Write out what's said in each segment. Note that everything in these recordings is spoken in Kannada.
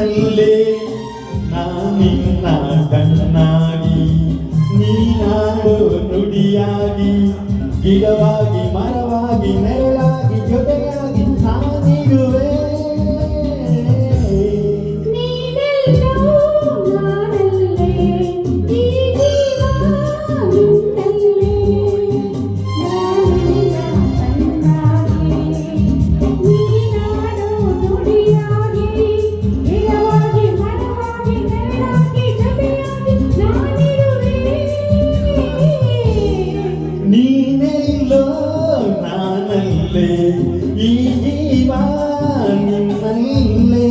ನಾನಲ್ಲೇ ನಾನಿನ್ನ ಕಣ್ಣಾಗಿ ನೀನಾಡೋ ನುಡಿಯಾಗಿ ಗಿಡವಾಗಿ ಮರವಾಗಿ ನೆರಳಾಗಿ ಜೊತೆಯಾಗಿ ನಾನಿರುವೆ ನೀನೆಲ್ಲೋ ನಾನಲ್ಲೇ ಈ ಜೀವ ನಿನ್ನಲ್ಲೇ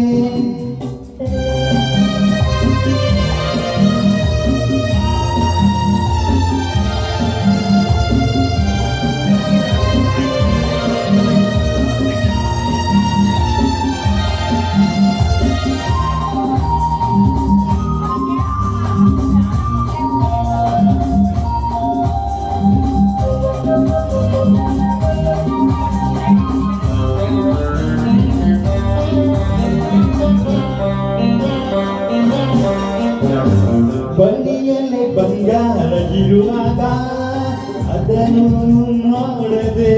ಬಳಿಯಲ್ಲೇ ಬಂಗಾರ ಇರುವಾಗ ಅದನ್ನು ನೋಡದೆ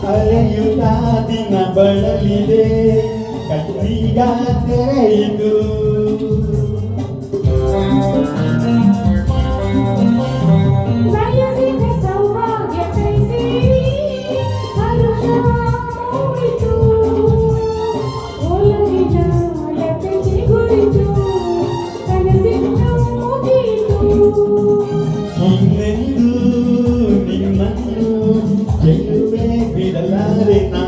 ಅಲೆಯುತ್ತ ದಿನ ಬಳಲಿದೆ ಕಟ್ಟಿಗ ತೆರೆಯಿತು ಇನ್ನೆಂದು ನಿನ್ನನ್ನು ಗೆಲ್ಲುವೆ ಬಿಡಲಾರೆ ನಾ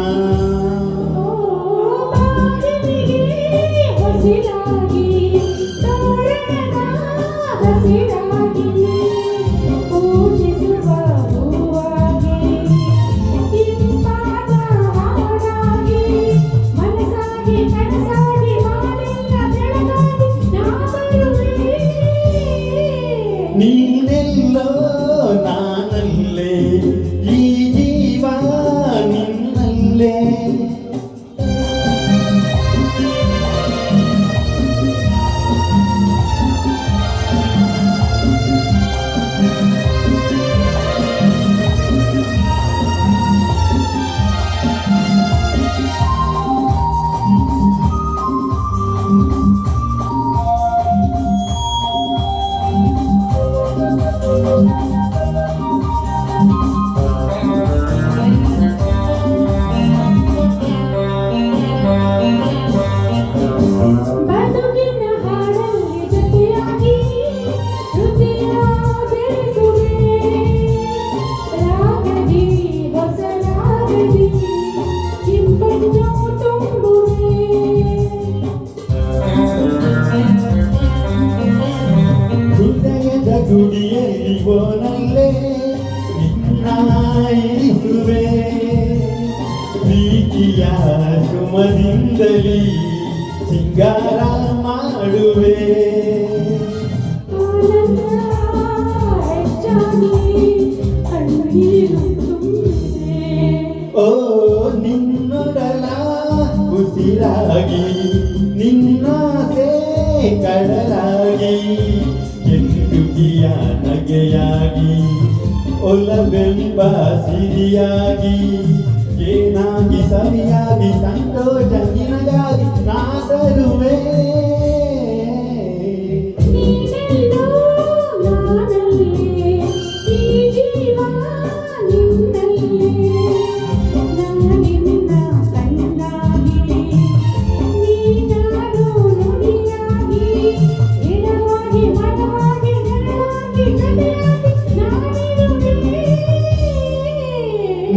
ನೀನೆಲ್ಲೋ ನಾನಲ್ಲೇ ಈ ಜೀವ ನಿನ್ನಲ್ಲೇ ಗುಡಿಯಲ್ಲಿ ಬೋನಲ್ಲೇ ನಿನ್ನಾಯಿಸುವೆ ಪ್ರೀತಿಯ ಸುಮದಿಂದಲೇ ಸಿಂಗಾರ ಮಾಡುವೆ ಓ ನಿನ್ನೊಡಲ ಉಸಿರಾಗಿ ನಿನ್ನಾಸೆ ಕಡಲಾಗಿ ಕೆಂದುಕಿಯ ನಗೆಯಾಗಿ ಒಲವೆಂಬ ಸಿರಿಯಾಗಿ ಏನಾಗಿ ಸರಿಯಾಗಿ ಸಂತೋಷ ನಿನಗಾಗಿ ನಾ ತರುವೆ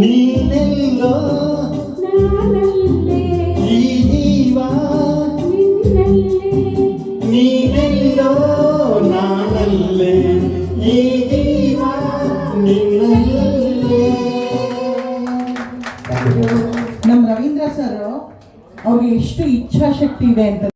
ನೀನೆಲ್ಲೋ ಈ ಜೀವ ನೀನೆಲ್ಲೋ ನಾನಲ್ಲೇ ಈ ಜೀವ ನಿನ್ನಲ್ಲೇ. ನಮ್ಮ ರವೀಂದ್ರ ಸರ್ ಅವ್ರಿಗೆ ಎಷ್ಟು ಇಚ್ಛಾಶಕ್ತಿ ಇದೆ ಅಂತ